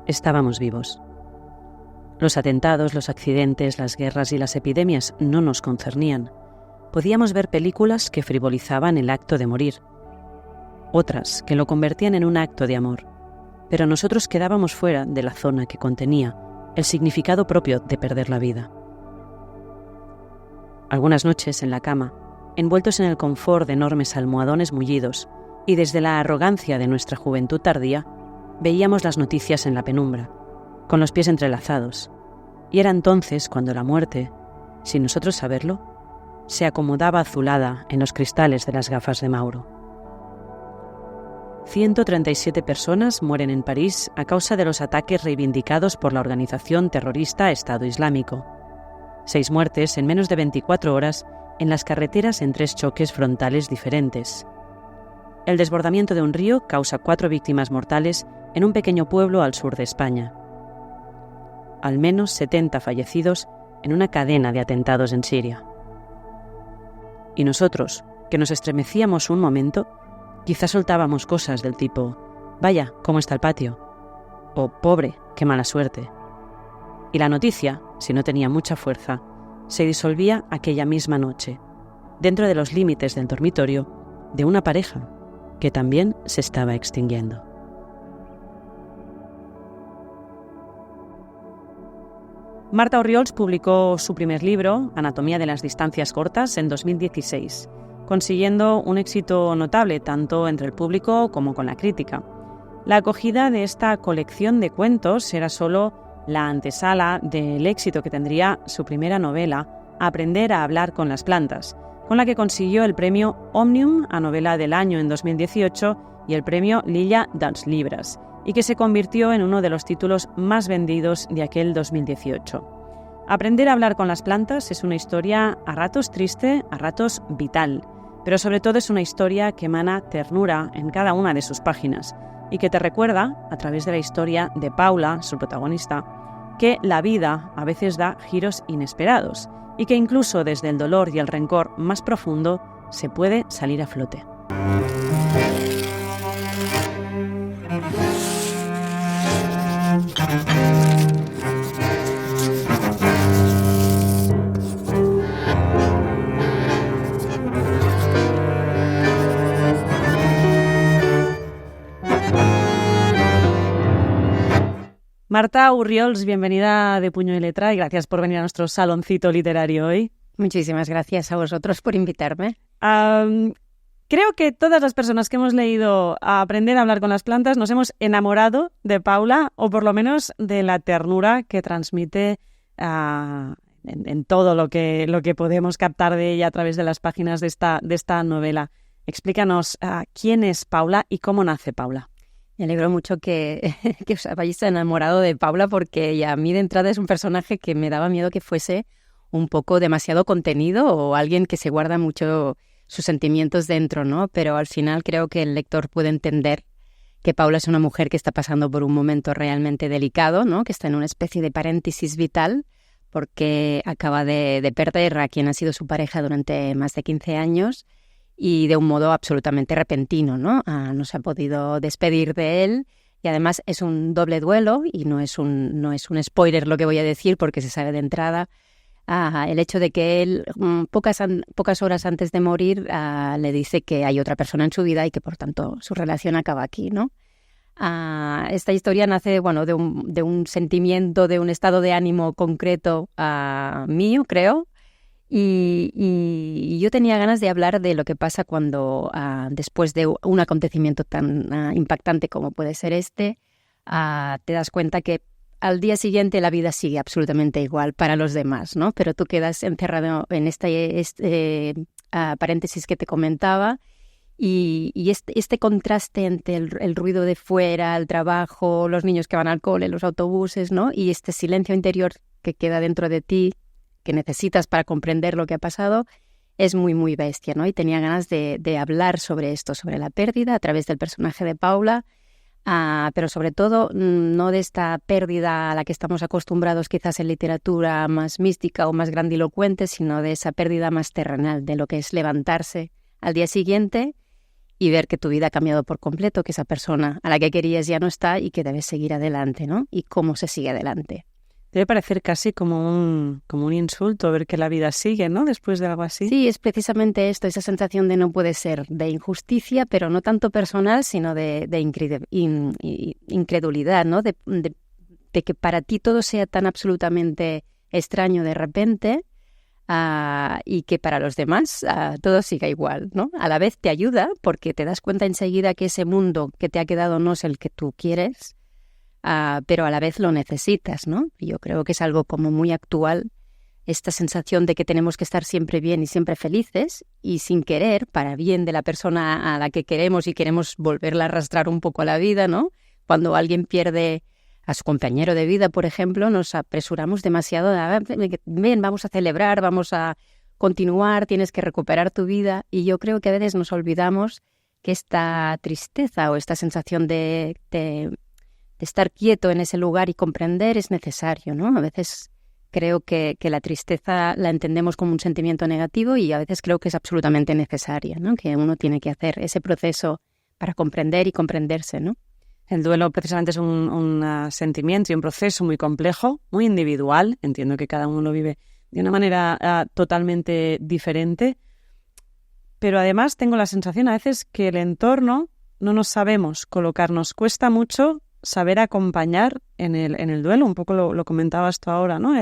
estábamos vivos. Los atentados, los accidentes, las guerras y las epidemias no nos concernían. Podíamos ver películas que frivolizaban el acto de morir, otras que lo convertían en un acto de amor, pero nosotros quedábamos fuera de la zona que contenía el significado propio de perder la vida. Algunas noches en la cama, envueltos en el confort de enormes almohadones mullidos y desde la arrogancia de nuestra juventud tardía, veíamos las noticias en la penumbra, con los pies entrelazados, y era entonces cuando la muerte, sin nosotros saberlo, se acomodaba azulada en los cristales de las gafas de Mauro. 137 personas mueren en París a causa de los ataques reivindicados por la organización terrorista Estado Islámico. 6 muertes en menos de 24 horas en las carreteras en 3 choques frontales diferentes. El desbordamiento de un río causa 4 víctimas mortales en un pequeño pueblo al sur de España. Al menos 70 fallecidos en una cadena de atentados en Siria. Y nosotros, que nos estremecíamos un momento, quizás soltábamos cosas del tipo «Vaya, ¿cómo está el patio?» o «Pobre, qué mala suerte». Y la noticia, si no tenía mucha fuerza, se disolvía aquella misma noche, dentro de los límites del dormitorio de una pareja que también se estaba extinguiendo. Marta Orriols publicó su primer libro, Anatomía de las distancias cortas, en 2016, consiguiendo un éxito notable tanto entre el público como con la crítica. La acogida de esta colección de cuentos era solo la antesala del éxito que tendría su primera novela, Aprender a hablar con las plantas, con la que consiguió el premio Òmnium a novela del año en 2018 y el premio L'Illa dels Llibres, y que se convirtió en uno de los títulos más vendidos de aquel 2018. Aprender a hablar con las plantas es una historia a ratos triste, a ratos vital, pero sobre todo es una historia que emana ternura en cada una de sus páginas y que te recuerda, a través de la historia de Paula, su protagonista, que la vida a veces da giros inesperados y que incluso desde el dolor y el rencor más profundo se puede salir a flote. Marta Orriols, bienvenida de Puño y Letra y gracias por venir a nuestro saloncito literario hoy. Muchísimas gracias a vosotros por invitarme. Creo que todas las personas que hemos leído a Aprender a hablar con las plantas nos hemos enamorado de Paula, o por lo menos de la ternura que transmite en todo lo que podemos captar de ella a través de las páginas de esta novela. Explícanos quién es Paula y cómo nace Paula. Me alegro mucho que os hayáis enamorado de Paula, porque a mí de entrada es un personaje que me daba miedo que fuese un poco demasiado contenido o alguien que se guarda mucho sus sentimientos dentro, ¿no? Pero al final creo que el lector puede entender que Paula es una mujer que está pasando por un momento realmente delicado, ¿no? Que está en una especie de paréntesis vital porque acaba de perder a quien ha sido su pareja durante más de 15 años y de un modo absolutamente repentino, ¿no? No se ha podido despedir de él y además es un doble duelo y no es un spoiler lo que voy a decir porque se sabe de entrada. El hecho de que él, pocas horas antes de morir, le dice que hay otra persona en su vida y que por tanto su relación acaba aquí, ¿no? Esta historia nace de un sentimiento, de un estado de ánimo concreto mío, creo. Y yo tenía ganas de hablar de lo que pasa cuando, después de un acontecimiento tan impactante como puede ser te das cuenta que al día siguiente la vida sigue absolutamente igual para los demás, ¿no? Pero tú quedas encerrado en este paréntesis que te comentaba y este contraste entre el ruido de fuera, el trabajo, los niños que van al cole, los autobuses, ¿no? Y este silencio interior que queda dentro de ti, que necesitas para comprender lo que ha pasado, es muy, muy bestia, ¿no? Y tenía ganas de hablar sobre esto, sobre la pérdida a través del personaje de Paula, pero sobre todo no de esta pérdida a la que estamos acostumbrados quizás en literatura más mística o más grandilocuente, sino de esa pérdida más terrenal, de lo que es levantarse al día siguiente y ver que tu vida ha cambiado por completo, que esa persona a la que querías ya no está y que debes seguir adelante, ¿no? Y cómo se sigue adelante. Debe parecer casi como un insulto ver que la vida sigue, ¿no? Después de algo así. Sí, es precisamente esto, esa sensación de no puede ser, de injusticia, pero no tanto personal, sino de incredulidad, ¿no? De que para ti todo sea tan absolutamente extraño de repente y que para los demás todo siga igual, ¿no? A la vez te ayuda porque te das cuenta enseguida que ese mundo que te ha quedado no es el que tú quieres, pero a la vez lo necesitas, ¿no? Yo creo que es algo como muy actual, esta sensación de que tenemos que estar siempre bien y siempre felices y sin querer, para bien de la persona a la que queremos y queremos volverla a arrastrar un poco a la vida, ¿no? Cuando alguien pierde a su compañero de vida, por ejemplo, nos apresuramos demasiado ven, vamos a celebrar, vamos a continuar, tienes que recuperar tu vida, y yo creo que a veces nos olvidamos que esta tristeza o esta sensación de estar quieto en ese lugar y comprender es necesario, ¿no? A veces creo que la tristeza la entendemos como un sentimiento negativo y a veces creo que es absolutamente necesaria, ¿no? Que uno tiene que hacer ese proceso para comprender y comprenderse, ¿no? El duelo precisamente es un sentimiento y un proceso muy complejo, muy individual. Entiendo que cada uno lo vive de una manera totalmente diferente, pero además tengo la sensación a veces que el entorno no nos sabemos colocar, nos cuesta mucho saber acompañar en el duelo. Un poco lo comentabas tú ahora, ¿no?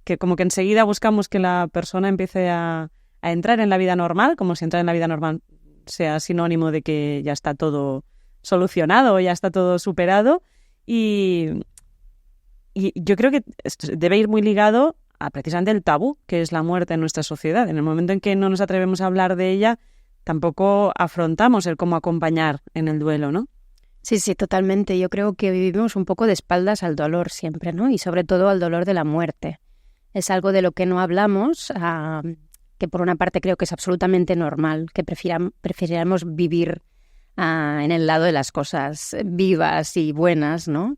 Que como que enseguida buscamos que la persona empiece a entrar en la vida normal, como si entrar en la vida normal sea sinónimo de que ya está todo solucionado, ya está todo superado, y yo creo que esto debe ir muy ligado a precisamente el tabú que es la muerte en nuestra sociedad. En el momento en que no nos atrevemos a hablar de ella, tampoco afrontamos el cómo acompañar en el duelo, ¿no? Sí, sí, totalmente. Yo creo que vivimos un poco de espaldas al dolor siempre, ¿no? Y sobre todo al dolor de la muerte. Es algo de lo que no hablamos, que por una parte creo que es absolutamente normal, que prefiriéramos vivir en el lado de las cosas vivas y buenas, ¿no?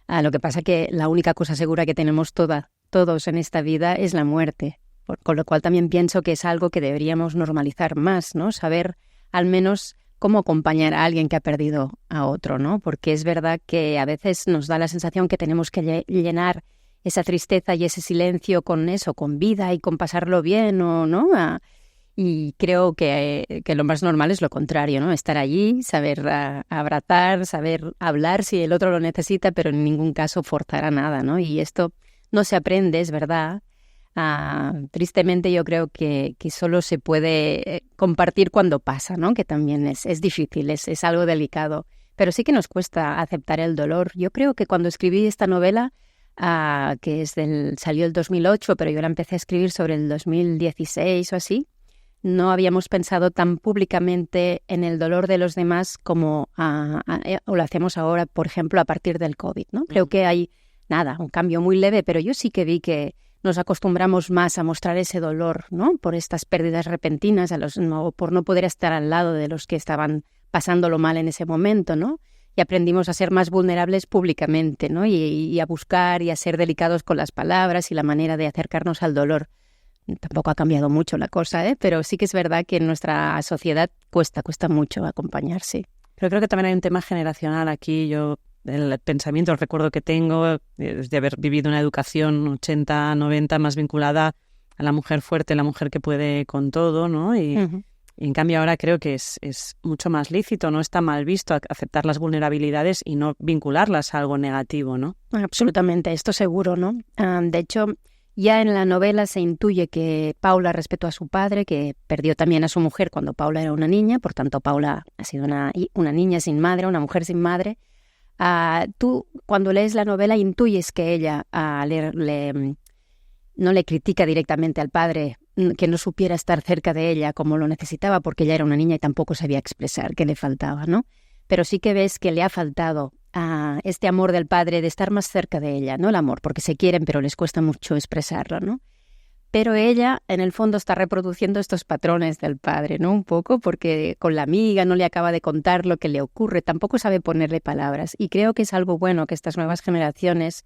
Lo que pasa que la única cosa segura que tenemos todos en esta vida es la muerte, con lo cual también pienso que es algo que deberíamos normalizar más, ¿no? Saber al menos cómo acompañar a alguien que ha perdido a otro, ¿no? Porque es verdad que a veces nos da la sensación que tenemos que llenar esa tristeza y ese silencio con eso, con vida y con pasarlo bien, ¿o no? Y creo que lo más normal es lo contrario, ¿no? Estar allí, saber abrazar, saber hablar si el otro lo necesita, pero en ningún caso forzar a nada, ¿no? Y esto no se aprende, es verdad. Tristemente yo creo que solo se puede compartir cuando pasa, ¿no? Que también es difícil, es algo delicado. Pero sí que nos cuesta aceptar el dolor. Yo creo que cuando escribí esta novela, que salió el 2008, pero yo la empecé a escribir sobre el 2016 o así, no habíamos pensado tan públicamente en el dolor de los demás como o lo hacemos ahora, por ejemplo, a partir del COVID, ¿no? Creo que hay, un cambio muy leve, pero yo sí que vi que nos acostumbramos más a mostrar ese dolor, ¿no? Por estas pérdidas repentinas, o por no poder estar al lado de los que estaban pasándolo mal en ese momento, ¿no? Y aprendimos a ser más vulnerables públicamente, ¿no? Y a buscar y a ser delicados con las palabras y la manera de acercarnos al dolor. Tampoco ha cambiado mucho la cosa, pero sí que es verdad que en nuestra sociedad cuesta mucho acompañarse. Pero creo que también hay un tema generacional aquí. Yo, el pensamiento, el recuerdo que tengo es de haber vivido una educación 80, 90 más vinculada a la mujer fuerte, la mujer que puede con todo, ¿no? Y en cambio ahora creo que es mucho más lícito, no está mal visto aceptar las vulnerabilidades y no vincularlas a algo negativo, ¿no? Absolutamente, esto seguro, ¿no? De hecho, ya en la novela se intuye que Paula respetó a su padre, que perdió también a su mujer cuando Paula era una niña, por tanto Paula ha sido una niña sin madre, una mujer sin madre. Tú, cuando lees la novela, intuyes que ella no le critica directamente al padre que no supiera estar cerca de ella como lo necesitaba, porque ella era una niña y tampoco sabía expresar qué le faltaba, ¿no? Pero sí que ves que le ha faltado este amor del padre de estar más cerca de ella, no el amor, porque se quieren, pero les cuesta mucho expresarlo, ¿no? Pero ella, en el fondo, está reproduciendo estos patrones del padre, ¿no? Un poco, porque con la amiga no le acaba de contar lo que le ocurre, tampoco sabe ponerle palabras. Y creo que es algo bueno que estas nuevas generaciones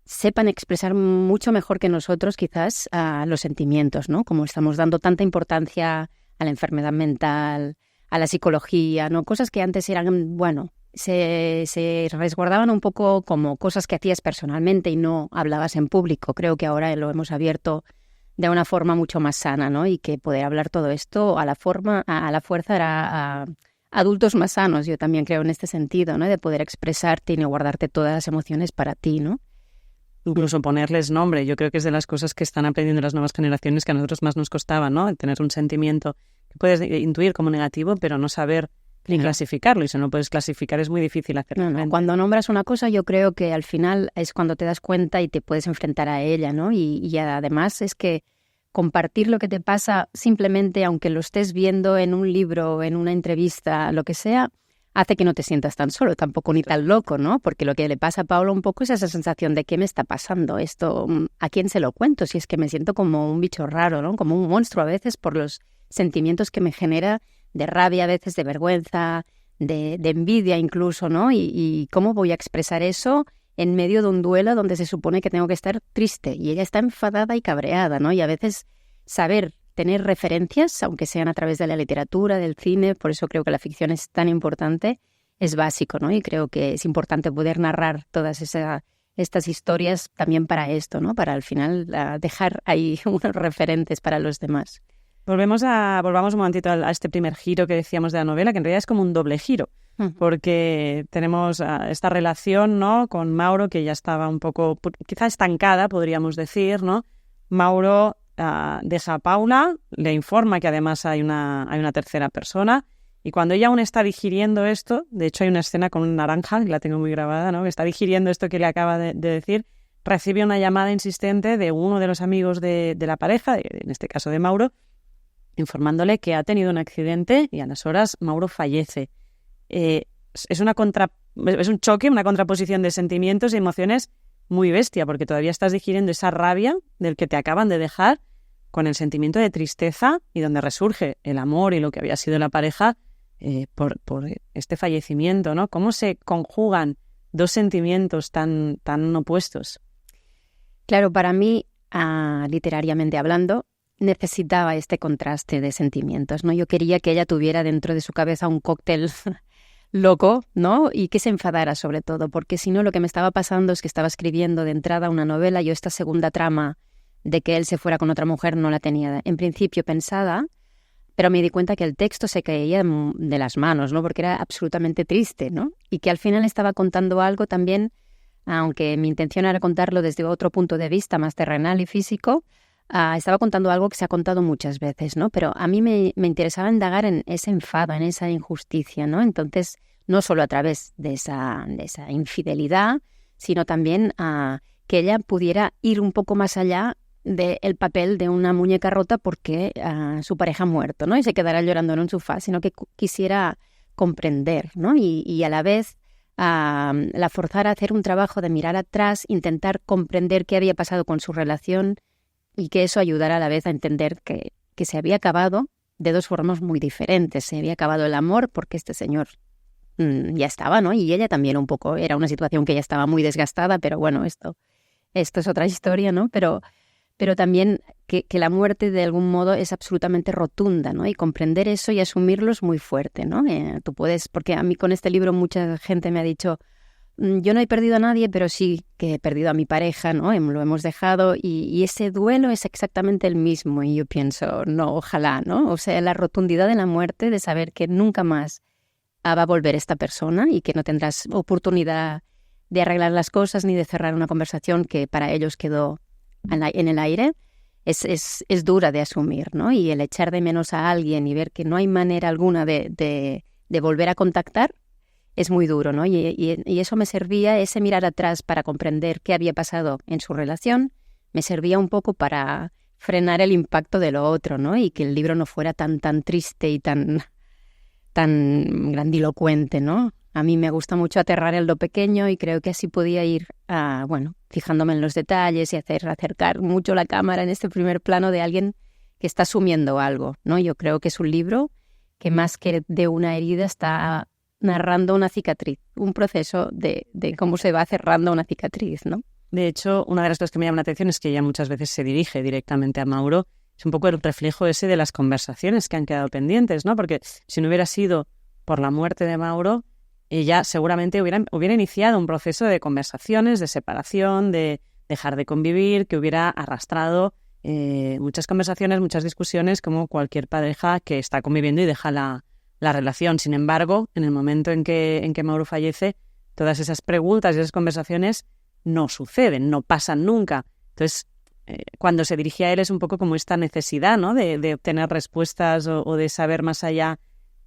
sepan expresar mucho mejor que nosotros, quizás, los sentimientos, ¿no? Como estamos dando tanta importancia a la enfermedad mental, a la psicología, ¿no? Cosas que antes eran, bueno, se resguardaban un poco como cosas que hacías personalmente y no hablabas en público. Creo que ahora lo hemos abierto de una forma mucho más sana, ¿no? Y que poder hablar todo esto a la fuerza hará a adultos más sanos. Yo también creo en este sentido, ¿no? De poder expresarte y no guardarte todas las emociones para ti, ¿no? Incluso ponerles nombre. Yo creo que es de las cosas que están aprendiendo las nuevas generaciones que a nosotros más nos costaba, ¿no? El tener un sentimiento que puedes intuir como negativo, pero no saber ni clasificarlo. Y si no lo puedes clasificar es muy difícil hacerlo. No. Cuando nombras una cosa, yo creo que al final es cuando te das cuenta y te puedes enfrentar a ella, ¿no? Y además es que compartir lo que te pasa simplemente, aunque lo estés viendo en un libro, en una entrevista, lo que sea, hace que no te sientas tan solo, tampoco ni tan loco, ¿no? Porque lo que le pasa a Paula un poco es esa sensación de ¿qué me está pasando? Esto, ¿a quién se lo cuento? Si es que me siento como un bicho raro, ¿no? Como un monstruo a veces por los sentimientos que me genera de rabia, a veces de vergüenza, de envidia incluso, ¿no? Y cómo voy a expresar eso en medio de un duelo donde se supone que tengo que estar triste y ella está enfadada y cabreada, ¿no? Y a veces saber tener referencias, aunque sean a través de la literatura, del cine, por eso creo que la ficción es tan importante, es básico, ¿no? Y creo que es importante poder narrar todas estas historias también para esto, ¿no? Para al final dejar ahí unos referentes para los demás. Volvamos un momentito a este primer giro que decíamos de la novela, que en realidad es como un doble giro, porque tenemos esta relación, ¿no? Con Mauro, que ya estaba un poco, quizá estancada, podríamos decir, ¿no? Mauro deja a Paula, le informa que además hay una tercera persona, y cuando ella aún está digiriendo esto, de hecho hay una escena con una naranja, que la tengo muy grabada, ¿no? Que está digiriendo esto que le acaba de decir, recibe una llamada insistente de uno de los amigos de la pareja, en este caso de Mauro, informándole que ha tenido un accidente y a las horas Mauro fallece. Es un choque, una contraposición de sentimientos y emociones muy bestia, porque todavía estás digiriendo esa rabia del que te acaban de dejar con el sentimiento de tristeza y donde resurge el amor y lo que había sido la pareja por este fallecimiento, ¿no? ¿Cómo se conjugan dos sentimientos tan opuestos? Claro, para mí, literariamente hablando, necesitaba este contraste de sentimientos, ¿no? Yo quería que ella tuviera dentro de su cabeza un cóctel loco, ¿no? Y que se enfadara sobre todo, porque si no lo que me estaba pasando es que estaba escribiendo de entrada una novela, yo esta segunda trama de que él se fuera con otra mujer no la tenía en principio pensada, pero me di cuenta que el texto se caía de las manos, ¿no? Porque era absolutamente triste, ¿no? Y que al final estaba contando algo también, aunque mi intención era contarlo desde otro punto de vista más terrenal y físico, estaba contando algo que se ha contado muchas veces, ¿no? Pero a mí me interesaba indagar en ese enfado, en esa injusticia, ¿no? Entonces, no solo a través de esa infidelidad, sino también que ella pudiera ir un poco más allá del papel de una muñeca rota porque su pareja ha muerto, ¿no? Y se quedara llorando en un sofá, sino que quisiera comprender, ¿no? Y a la vez la forzara a hacer un trabajo de mirar atrás, intentar comprender qué había pasado con su relación, y que eso ayudara a la vez a entender que se había acabado de dos formas muy diferentes. Se había acabado el amor porque este señor ya estaba, ¿no? Y ella también un poco, era una situación que ya estaba muy desgastada, pero bueno, esto es otra historia, ¿no? Pero también que la muerte de algún modo es absolutamente rotunda, ¿no? Y comprender eso y asumirlo es muy fuerte, ¿no? Tú puedes, porque a mí con este libro mucha gente me ha dicho, yo no he perdido a nadie, pero sí que he perdido a mi pareja, ¿no? Lo hemos dejado y ese duelo es exactamente el mismo. Y yo pienso, no, ojalá, ¿no? O sea, la rotundidad de la muerte, de saber que nunca más va a volver esta persona y que no tendrás oportunidad de arreglar las cosas ni de cerrar una conversación que para ellos quedó en el aire, es dura de asumir, ¿no? Y el echar de menos a alguien y ver que no hay manera alguna de volver a contactar, es muy duro, ¿no? Y eso me servía, ese mirar atrás para comprender qué había pasado en su relación, me servía un poco para frenar el impacto de lo otro, ¿no? Y que el libro no fuera tan triste y tan grandilocuente, ¿no? A mí me gusta mucho aterrar en lo pequeño y creo que así podía ir, fijándome en los detalles y acercar mucho la cámara en este primer plano de alguien que está asumiendo algo, ¿no? Yo creo que es un libro que más que de una herida está narrando una cicatriz, un proceso de cómo se va cerrando una cicatriz, ¿no? De hecho, una de las cosas que me llama la atención es que ella muchas veces se dirige directamente a Mauro es un poco el reflejo ese de las conversaciones que han quedado pendientes, ¿no? Porque si no hubiera sido por la muerte de Mauro, ella seguramente hubiera iniciado un proceso de conversaciones, de separación, de dejar de convivir, que hubiera arrastrado muchas conversaciones, muchas discusiones, como cualquier pareja que está conviviendo y deja la relación. Sin embargo, en el momento en que Mauro fallece, todas esas preguntas y esas conversaciones no suceden, no pasan nunca. Entonces, cuando se dirige a él es un poco como esta necesidad, ¿no?, de obtener respuestas o de saber más allá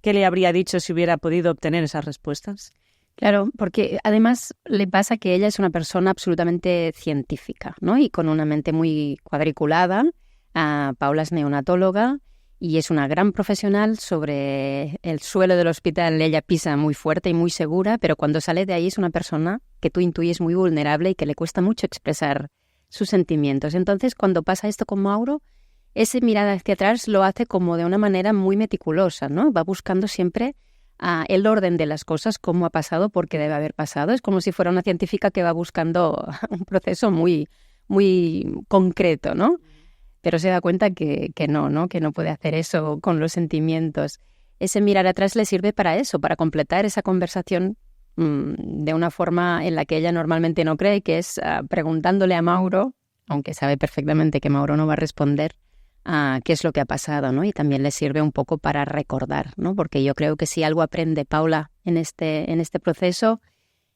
qué le habría dicho si hubiera podido obtener esas respuestas. Claro, porque además le pasa que ella es una persona absolutamente científica, ¿no? Y con una mente muy cuadriculada. Paula es neonatóloga y es una gran profesional sobre el suelo del hospital. Ella pisa muy fuerte y muy segura, pero cuando sale de ahí es una persona que tú intuyes muy vulnerable y que le cuesta mucho expresar sus sentimientos. Entonces, cuando pasa esto con Mauro, ese mirada hacia atrás lo hace como de una manera muy meticulosa, ¿no? Va buscando siempre el orden de las cosas, cómo ha pasado, por qué debe haber pasado. Es como si fuera una científica que va buscando un proceso muy, muy concreto, ¿no? Pero se da cuenta que no, que no puede hacer eso con los sentimientos. Ese mirar atrás le sirve para eso, para completar esa conversación de una forma en la que ella normalmente no cree, que es preguntándole a Mauro, aunque sabe perfectamente que Mauro no va a responder, qué es lo que ha pasado, ¿no? Y también le sirve un poco para recordar, ¿no? Porque yo creo que si algo aprende Paula en este proceso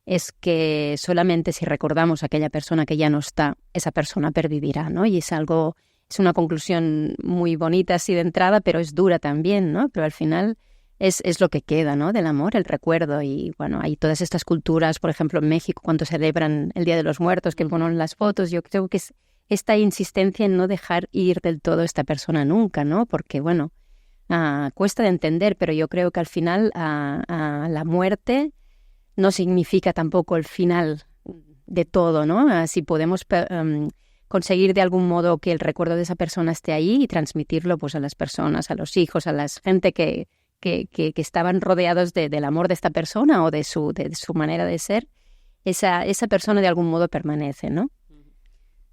es que solamente si recordamos a aquella persona que ya no está, esa persona pervivirá, ¿no? Y es una conclusión muy bonita así de entrada, pero es dura también, ¿no? Pero al final es lo que queda, ¿no?, del amor, el recuerdo. Y bueno, hay todas estas culturas, por ejemplo, en México, cuando celebran el Día de los Muertos, que ponen las fotos, yo creo que es esta insistencia en no dejar ir del todo a esta persona nunca, ¿no? Porque, bueno, cuesta de entender, pero yo creo que al final la muerte no significa tampoco el final de todo, ¿no? Si podemos conseguir de algún modo que el recuerdo de esa persona esté ahí y transmitirlo pues a las personas, a los hijos, a la gente que estaban rodeados del amor de esta persona o de su manera de ser, esa persona de algún modo permanece, ¿no?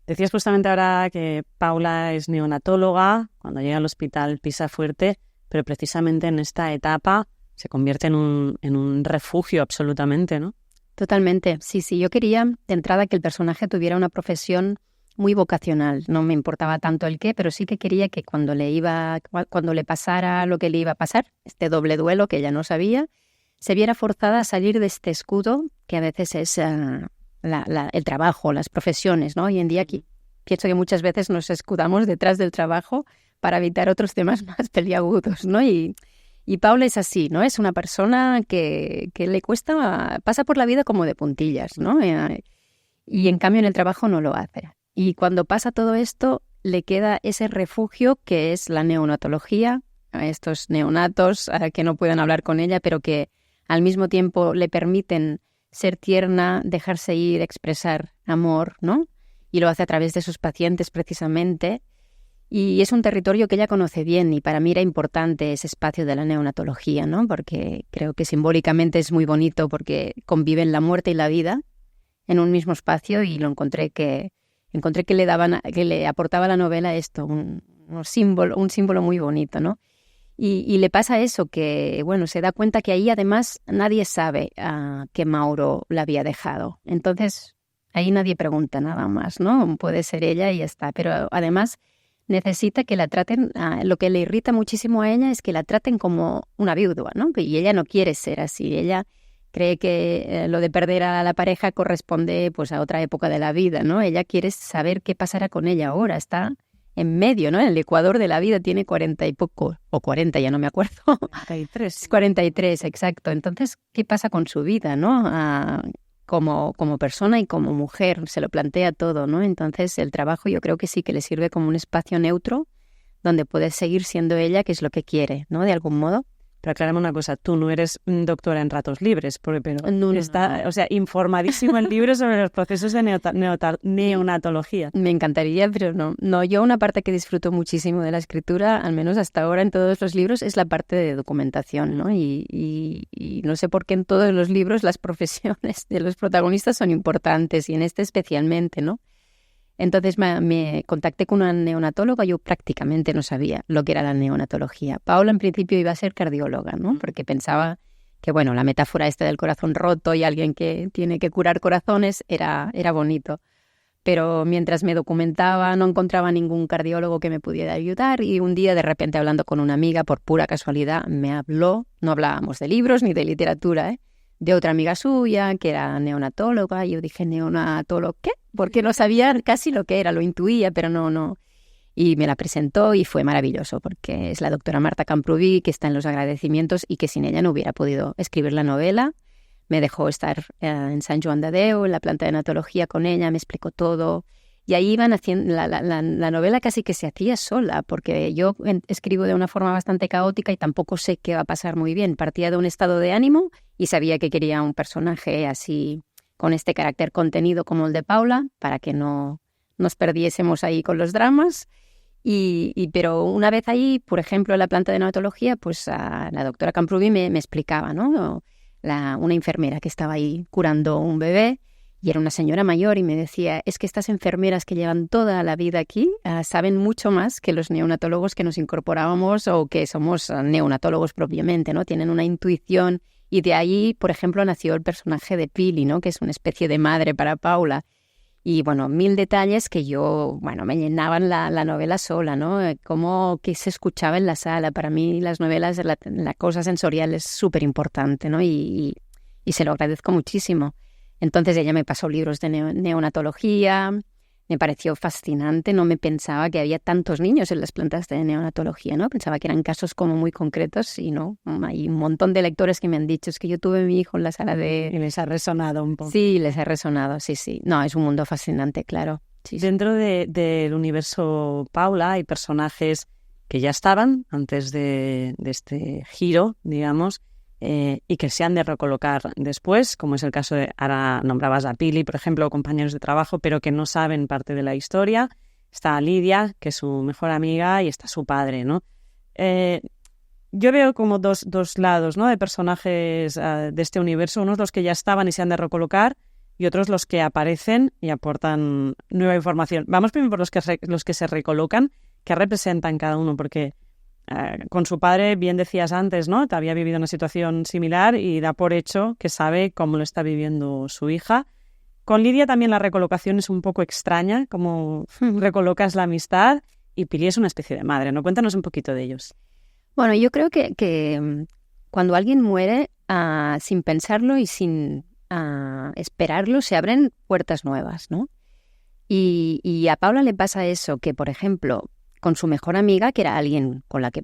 Decías justamente ahora que Paula es neonatóloga, cuando llega al hospital pisa fuerte, pero precisamente en esta etapa se convierte en un refugio absolutamente, ¿no? Totalmente, sí. Yo quería de entrada que el personaje tuviera una profesión muy vocacional. No me importaba tanto el qué, pero sí que quería que cuando le pasara lo que le iba a pasar, este doble duelo que ella no sabía, se viera forzada a salir de este escudo que a veces es el trabajo, las profesiones, ¿no? Hoy en día aquí pienso que muchas veces nos escudamos detrás del trabajo para evitar otros temas más peliagudos, ¿no? Y Paula es así, ¿no? Es una persona que le cuesta, pasa por la vida como de puntillas, ¿no? Y en cambio en el trabajo no lo hace. Y cuando pasa todo esto, le queda ese refugio que es la neonatología, estos neonatos que no pueden hablar con ella, pero que al mismo tiempo le permiten ser tierna, dejarse ir, expresar amor, ¿no? Y lo hace a través de sus pacientes precisamente. Y es un territorio que ella conoce bien y para mí era importante ese espacio de la neonatología, ¿no? Porque creo que simbólicamente es muy bonito porque conviven la muerte y la vida en un mismo espacio y lo encontré que le aportaba a la novela esto, un símbolo muy bonito, ¿no? Y le pasa eso, que bueno, se da cuenta que ahí además nadie sabe que Mauro la había dejado. Entonces, ahí nadie pregunta nada más, ¿no? Puede ser ella y ya está. Pero además necesita que la traten, lo que le irrita muchísimo a ella es que la traten como una viuda, ¿no? Y ella no quiere ser así. Ella cree que lo de perder a la pareja corresponde pues a otra época de la vida, ¿no? Ella quiere saber qué pasará con ella ahora. Está en medio, ¿no? En el ecuador de la vida, tiene 40 y poco, o 40, ya no me acuerdo. 43. 43, exacto. Entonces, ¿qué pasa con su vida, no? Como persona y como mujer, se lo plantea todo, ¿no? Entonces, el trabajo yo creo que sí que le sirve como un espacio neutro donde puede seguir siendo ella, que es lo que quiere, ¿no? De algún modo. Pero aclárame una cosa, tú no eres doctora en ratos libres, pero no, está, o sea, informadísimo el libro sobre los procesos de neonatología. Me encantaría, pero no. Yo una parte que disfruto muchísimo de la escritura, al menos hasta ahora en todos los libros, es la parte de documentación, ¿no? Y no sé por qué en todos los libros las profesiones de los protagonistas son importantes y en este especialmente, ¿no? Entonces me contacté con una neonatóloga. Yo prácticamente no sabía lo que era la neonatología. Paula en principio iba a ser cardióloga, ¿no? Porque pensaba que, bueno, la metáfora esta del corazón roto y alguien que tiene que curar corazones era bonito. Pero mientras me documentaba no encontraba ningún cardiólogo que me pudiera ayudar y un día de repente hablando con una amiga, por pura casualidad, me habló, no hablábamos de libros ni de literatura, de otra amiga suya que era neonatóloga y yo dije, ¿neonatólogo qué? Porque no sabía casi lo que era, lo intuía, pero no. Y me la presentó y fue maravilloso porque es la doctora Marta Camprubí que está en los agradecimientos y que sin ella no hubiera podido escribir la novela. Me dejó estar en Sant Joan de Déu, en la planta de neonatología con ella, me explicó todo. Y ahí iban haciendo, la novela casi que se hacía sola, porque yo escribo de una forma bastante caótica y tampoco sé qué va a pasar muy bien. Partía de un estado de ánimo y sabía que quería un personaje así, con este carácter contenido como el de Paula, para que no nos perdiésemos ahí con los dramas. Pero una vez ahí, por ejemplo, en la planta de neonatología, pues la doctora Camprubí me explicaba, ¿no? Una enfermera que estaba ahí curando un bebé y era una señora mayor y me decía, es que estas enfermeras que llevan toda la vida aquí saben mucho más que los neonatólogos que nos incorporábamos o que somos neonatólogos propiamente, ¿no? Tienen una intuición y de ahí, por ejemplo, nació el personaje de Pili, ¿no? Que es una especie de madre para Paula. Y bueno, 1000 detalles que yo, bueno, me llenaban la novela sola, ¿no? Cómo que se escuchaba en la sala. Para mí las novelas, la cosa sensorial es súper importante, ¿no? Y se lo agradezco muchísimo. Entonces ella me pasó libros de neonatología, me pareció fascinante, no me pensaba que había tantos niños en las plantas de neonatología, ¿no? Pensaba que eran casos como muy concretos y no, hay un montón de lectores que me han dicho, es que yo tuve a mi hijo en la sala de... Y les ha resonado un poco. Sí, les ha resonado, sí. No, es un mundo fascinante, claro. Sí. Dentro del universo Paula hay personajes que ya estaban antes de este giro, digamos, y que se han de recolocar después, como es el caso de, ahora nombrabas a Pili, por ejemplo, compañeros de trabajo, pero que no saben parte de la historia. Está Lidia, que es su mejor amiga, y está su padre, ¿no? Yo veo como dos lados, ¿no? De personajes de este universo, unos los que ya estaban y se han de recolocar, y otros los que aparecen y aportan nueva información. Vamos primero por los que se recolocan, que representan cada uno, porque con su padre, bien decías antes, ¿no? Te había vivido una situación similar y da por hecho que sabe cómo lo está viviendo su hija. Con Lidia también la recolocación es un poco extraña, como recolocas la amistad, y Pili es una especie de madre, ¿no? Cuéntanos un poquito de ellos. Bueno, yo creo que cuando alguien muere sin pensarlo y sin esperarlo, se abren puertas nuevas, ¿no? Y a Paula le pasa eso, que por ejemplo, con su mejor amiga, que era alguien con la que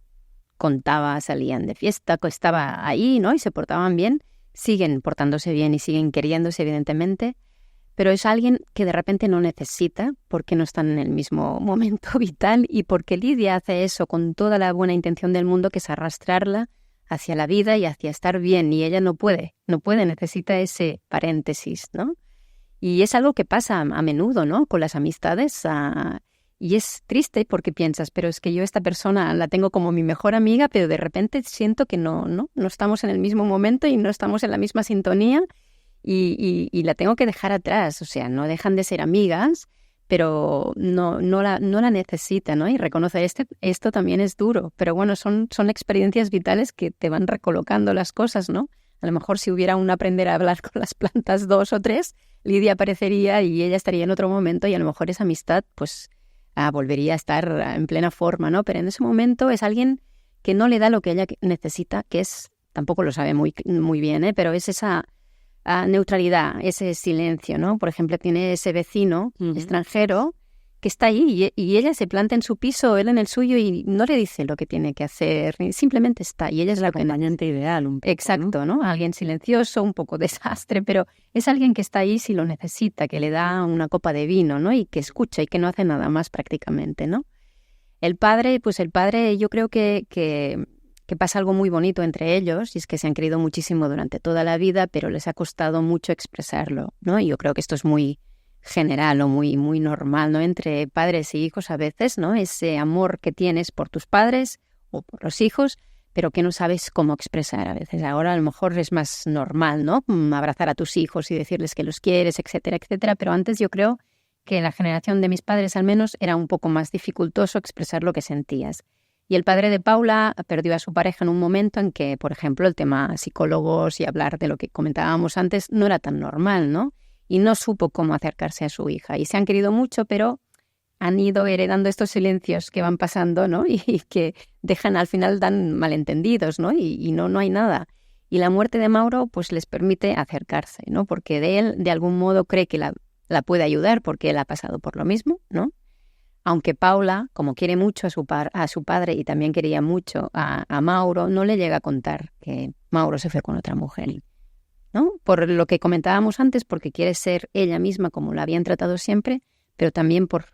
contaba, salían de fiesta, que estaba ahí, ¿no? Y se portaban bien, siguen portándose bien y siguen queriéndose, evidentemente, pero es alguien que de repente no necesita porque no están en el mismo momento vital y porque Lidia hace eso con toda la buena intención del mundo, que es arrastrarla hacia la vida y hacia estar bien, y ella no puede, necesita ese paréntesis, ¿no? Y es algo que pasa a menudo, ¿no? Con las amistades, y es triste porque piensas, pero es que yo esta persona la tengo como mi mejor amiga, pero de repente siento que no estamos en el mismo momento y no estamos en la misma sintonía y la tengo que dejar atrás. O sea, no dejan de ser amigas, pero no la necesita, ¿no? Y reconocer esto también es duro, pero bueno, son experiencias vitales que te van recolocando las cosas, ¿no? A lo mejor si hubiera un aprender a hablar con las plantas 2 o 3, Lidia aparecería y ella estaría en otro momento y a lo mejor esa amistad, pues volvería a estar en plena forma, ¿no? Pero en ese momento es alguien que no le da lo que ella necesita, que es, tampoco lo sabe muy bien, pero es esa neutralidad, ese silencio, ¿no? Por ejemplo, tiene ese vecino extranjero que está ahí y ella se planta en su piso, él en el suyo, y no le dice lo que tiene que hacer, simplemente está, y ella es la acompañante ideal, un poco, exacto, ¿no? Alguien silencioso, un poco desastre, pero es alguien que está ahí si lo necesita, que le da una copa de vino, ¿no? Y que escucha y que no hace nada más prácticamente, ¿no? El padre yo creo que pasa algo muy bonito entre ellos, y es que se han querido muchísimo durante toda la vida, pero les ha costado mucho expresarlo, ¿no? Y yo creo que esto es muy general o muy normal, ¿no? Entre padres y hijos a veces, ¿no? Ese amor que tienes por tus padres o por los hijos, pero que no sabes cómo expresar a veces. Ahora a lo mejor es más normal, ¿no? Abrazar a tus hijos y decirles que los quieres, etcétera, etcétera, pero antes yo creo que en la generación de mis padres al menos era un poco más dificultoso expresar lo que sentías. Y el padre de Paula perdió a su pareja en un momento en que, por ejemplo, el tema psicólogos y hablar de lo que comentábamos antes no era tan normal, ¿no? Y no supo cómo acercarse a su hija. Y se han querido mucho, pero han ido heredando estos silencios que van pasando, ¿no? Y que dejan, al final dan malentendidos, ¿no? Y no hay nada. Y la muerte de Mauro pues les permite acercarse, ¿no? Porque de él, de algún modo, cree que la puede ayudar porque él ha pasado por lo mismo, ¿no? Aunque Paula, como quiere mucho a su padre y también quería mucho a Mauro, no le llega a contar que Mauro se fue con otra mujer, ¿no? Por lo que comentábamos antes, porque quiere ser ella misma como la habían tratado siempre, pero también por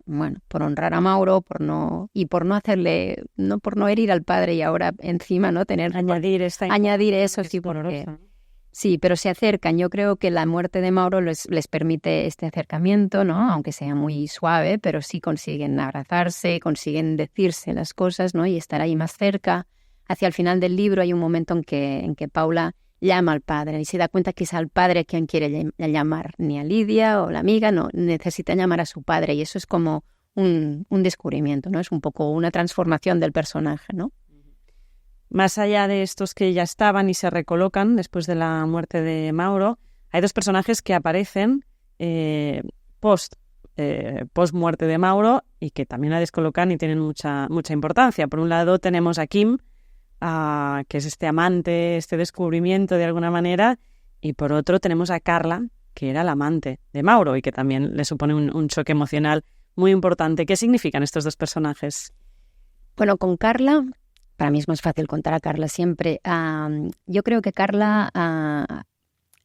honrar a Mauro, por no hacerle, por no herir al padre y ahora encima no tener añadir eso, sí, porque sí, pero se acercan. Yo creo que la muerte de Mauro les permite este acercamiento, ¿no? Aunque sea muy suave, pero sí consiguen abrazarse, consiguen decirse las cosas, ¿no? Y estar ahí más cerca. Hacia el final del libro hay un momento en que Paula llama al padre y se da cuenta que es al padre a quien quiere llamar, ni a Lidia o la amiga, no, necesita llamar a su padre, y eso es como un descubrimiento, ¿no? Es un poco una transformación del personaje, ¿no? Más allá de estos que ya estaban y se recolocan después de la muerte de Mauro, hay dos personajes que aparecen post muerte de Mauro y que también la descolocan y tienen mucha importancia. Por un lado tenemos a Kim, que es este amante, este descubrimiento de alguna manera, y por otro tenemos a Carla, que era la amante de Mauro y que también le supone un choque emocional muy importante. ¿Qué significan estos dos personajes? Bueno, con Carla, para mí es más fácil contar a Carla siempre. Yo creo que Carla,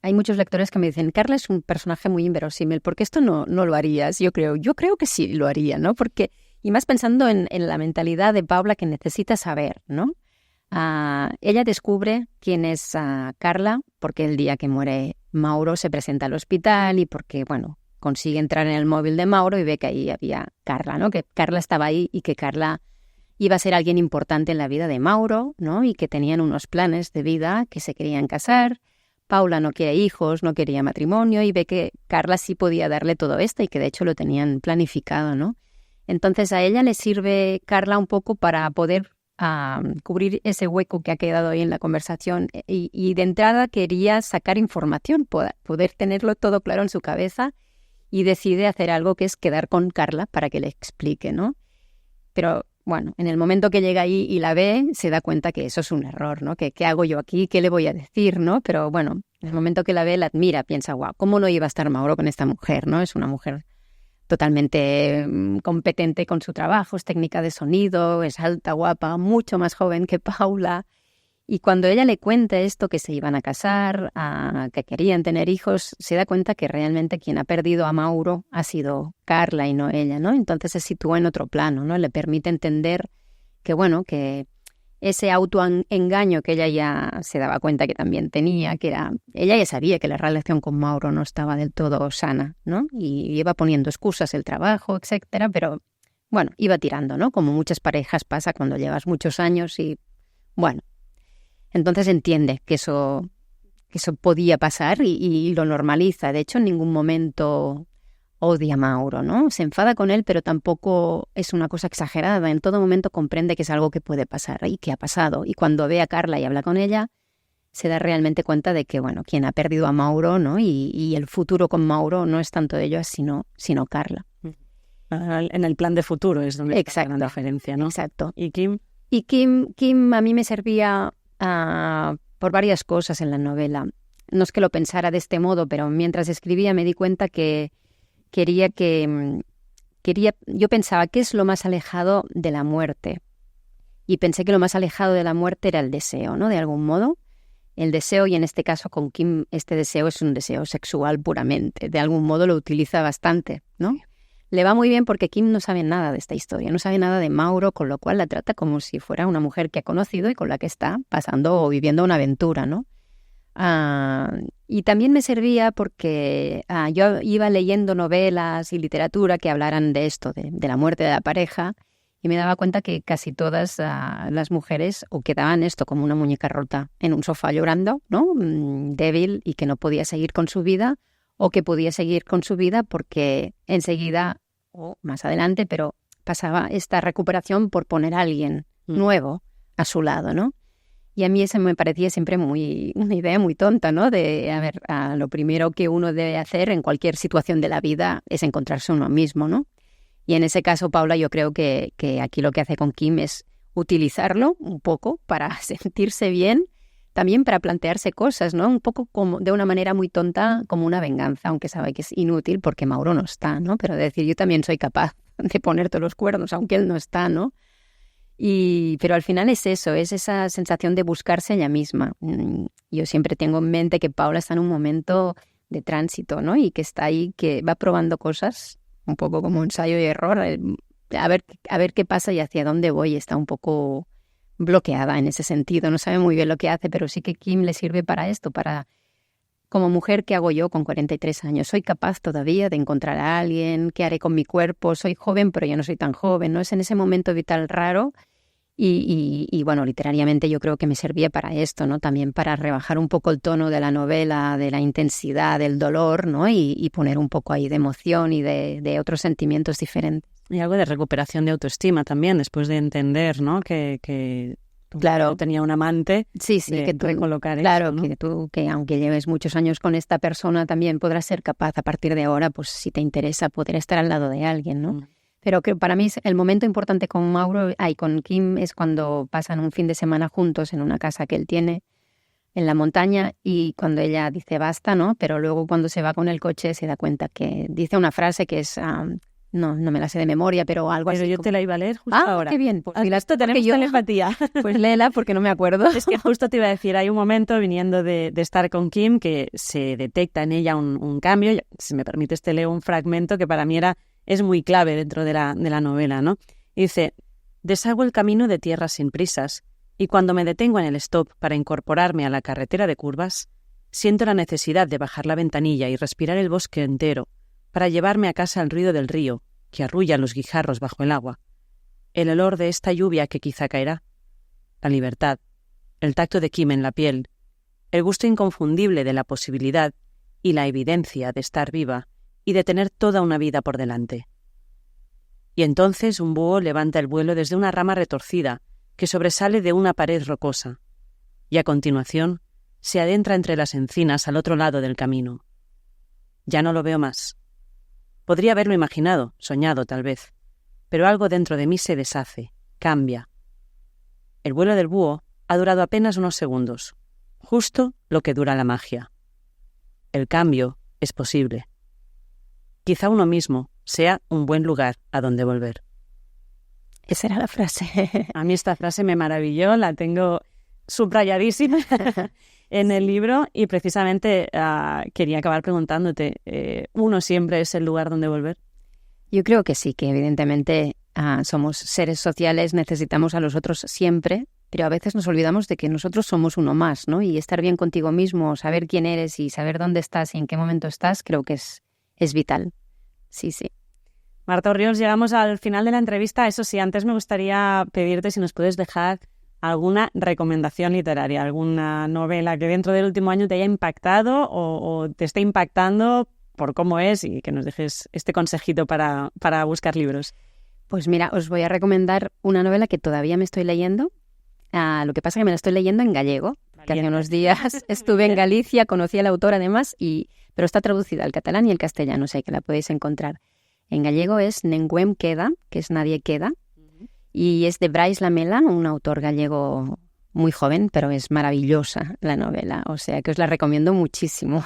hay muchos lectores que me dicen, Carla es un personaje muy inverosímil, porque esto no lo harías. Yo creo que sí lo haría, ¿no? Porque, y más pensando en la mentalidad de Paula, que necesita saber, ¿no? Ella descubre quién es Carla porque el día que muere Mauro se presenta al hospital y porque, consigue entrar en el móvil de Mauro y ve que ahí había Carla, ¿no? Que Carla estaba ahí y que Carla iba a ser alguien importante en la vida de Mauro, ¿no? Y que tenían unos planes de vida, que se querían casar. Paula no quiere hijos, no quería matrimonio, y ve que Carla sí podía darle todo esto y que de hecho lo tenían planificado, ¿no? Entonces a ella le sirve Carla un poco para poder cubrir ese hueco que ha quedado ahí en la conversación, y de entrada quería sacar información, poder tenerlo todo claro en su cabeza, y decide hacer algo que es quedar con Carla para que le explique, ¿no? Pero en el momento que llega ahí y la ve, se da cuenta que eso es un error, ¿no? ¿Qué hago yo aquí? ¿Qué le voy a decir, no? Pero en el momento que la ve, la admira, piensa, guau, ¿cómo no iba a estar Mauro con esta mujer, no? Es una mujer totalmente competente con su trabajo, es técnica de sonido, es alta, guapa, mucho más joven que Paula. Y cuando ella le cuenta esto, que se iban a casar, que querían tener hijos, se da cuenta que realmente quien ha perdido a Mauro ha sido Carla y no ella, ¿no? Entonces se sitúa en otro plano, ¿no? Le permite entender que ese autoengaño que ella ya se daba cuenta que también tenía, ella ya sabía que la relación con Mauro no estaba del todo sana, ¿no? Y iba poniendo excusas, el trabajo, etcétera, pero iba tirando, ¿no? Como muchas parejas pasa cuando llevas muchos años y entonces entiende que eso podía pasar y lo normaliza. De hecho, en ningún momento odia a Mauro, ¿no? Se enfada con él, pero tampoco es una cosa exagerada. En todo momento comprende que es algo que puede pasar y que ha pasado. Y cuando ve a Carla y habla con ella, se da realmente cuenta de que, quien ha perdido a Mauro, ¿no? Y el futuro con Mauro no es tanto de ellos, sino Carla. En el plan de futuro es donde está la gran diferencia, ¿no? Exacto. ¿Y Kim? Y Kim a mí me servía por varias cosas en la novela. No es que lo pensara de este modo, pero mientras escribía me di cuenta que yo pensaba, ¿qué es lo más alejado de la muerte? Y pensé que lo más alejado de la muerte era el deseo, ¿no? De algún modo. El deseo, y en este caso con Kim, este deseo es un deseo sexual puramente. De algún modo lo utiliza bastante, ¿no? Le va muy bien porque Kim no sabe nada de esta historia, no sabe nada de Mauro, con lo cual la trata como si fuera una mujer que ha conocido y con la que está pasando o viviendo una aventura, ¿no? Y también me servía porque yo iba leyendo novelas y literatura que hablaran de esto, de la muerte de la pareja, y me daba cuenta que casi todas las mujeres o quedaban esto como una muñeca rota en un sofá llorando, ¿no? Débil y que no podía seguir con su vida, o que podía seguir con su vida porque enseguida, o más adelante, pero pasaba esta recuperación por poner a alguien nuevo a su lado, ¿no? Y a mí eso me parecía siempre una idea muy tonta, ¿no? Lo primero que uno debe hacer en cualquier situación de la vida es encontrarse uno mismo, ¿no? Y en ese caso, Paula, yo creo que aquí lo que hace con Kim es utilizarlo un poco para sentirse bien, también para plantearse cosas, ¿no? Un poco como de una manera muy tonta, como una venganza, aunque sabe que es inútil porque Mauro no está, ¿no? Pero decir, yo también soy capaz de ponerte los cuernos, aunque él no está, ¿no? Pero al final es eso, es esa sensación de buscarse ella misma. Yo siempre tengo en mente que Paula está en un momento de tránsito, ¿no? Y que está ahí, que va probando cosas, un poco como ensayo y error, a ver qué pasa y hacia dónde voy. Está un poco bloqueada en ese sentido, no sabe muy bien lo que hace, pero sí que Kim le sirve para esto, como mujer, ¿qué hago yo con 43 años? ¿Soy capaz todavía de encontrar a alguien? ¿Qué haré con mi cuerpo? Soy joven, pero ya no soy tan joven, ¿no? Es en ese momento vital raro y bueno, literariamente yo creo que me servía para esto, ¿no? También para rebajar un poco el tono de la novela, de la intensidad, del dolor, ¿no? Y poner un poco ahí de emoción y de otros sentimientos diferentes. Y algo de recuperación de autoestima también, después de entender, ¿no? Que claro, tenía un amante, sí, que tú, recolocar claro, eso, ¿no? Que tú, que aunque lleves muchos años con esta persona, también podrás ser capaz a partir de ahora, pues si te interesa, poder estar al lado de alguien, ¿no? Pero que para mí el momento importante con con Kim es cuando pasan un fin de semana juntos en una casa que él tiene en la montaña y cuando ella dice basta, ¿no? Pero luego cuando se va con el coche se da cuenta que dice una frase que es... no me la sé de memoria, pero algo así. Pero yo te la iba a leer justo ahora. Qué bien. Pues esto tenemos telepatía. Pues léela porque no me acuerdo. Es que justo te iba a decir, hay un momento viniendo de estar con Kim que se detecta en ella un cambio. Si me permites te leo un fragmento que para mí es muy clave dentro de la novela, ¿no? Y dice, deshago el camino de tierras sin prisas y cuando me detengo en el stop para incorporarme a la carretera de curvas, siento la necesidad de bajar la ventanilla y respirar el bosque entero para llevarme a casa el ruido del río, que arrulla los guijarros bajo el agua, el olor de esta lluvia que quizá caerá, la libertad, el tacto de Kim en la piel, el gusto inconfundible de la posibilidad y la evidencia de estar viva y de tener toda una vida por delante. Y entonces un búho levanta el vuelo desde una rama retorcida que sobresale de una pared rocosa, y a continuación se adentra entre las encinas al otro lado del camino. Ya no lo veo más. Podría haberlo imaginado, soñado tal vez, pero algo dentro de mí se deshace, cambia. El vuelo del búho ha durado apenas unos segundos, justo lo que dura la magia. El cambio es posible. Quizá uno mismo sea un buen lugar a donde volver. Esa era la frase. A mí esta frase me maravilló, la tengo subrayadísima en el libro y precisamente quería acabar preguntándote, ¿uno siempre es el lugar donde volver? Yo creo que sí, que evidentemente somos seres sociales, necesitamos a los otros siempre, pero a veces nos olvidamos de que nosotros somos uno más, ¿no? Y estar bien contigo mismo, saber quién eres y saber dónde estás y en qué momento estás, creo que es vital. Sí. Marta Orriols, llegamos al final de la entrevista. Eso sí, antes me gustaría pedirte si nos puedes dejar alguna recomendación literaria, alguna novela que dentro del último año te haya impactado o te esté impactando por cómo es y que nos dejes este consejito para buscar libros. Pues mira, os voy a recomendar una novela que todavía me estoy leyendo. Lo que pasa es que me la estoy leyendo en gallego, que hace unos días estuve en Galicia, conocí al autor además, pero está traducida al catalán y al castellano, o sea que la podéis encontrar. En gallego es Nenguem queda, que es Nadie queda, y es de Brais Lamela, un autor gallego muy joven, pero es maravillosa la novela, o sea que os la recomiendo muchísimo.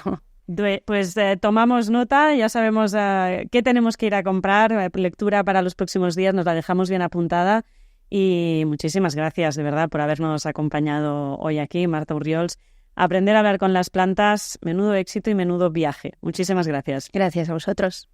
Pues tomamos nota, ya sabemos qué tenemos que ir a comprar, lectura para los próximos días, nos la dejamos bien apuntada y muchísimas gracias de verdad por habernos acompañado hoy aquí, Marta Orriols. Aprender a hablar con las plantas, menudo éxito y menudo viaje. Muchísimas gracias. Gracias a vosotros.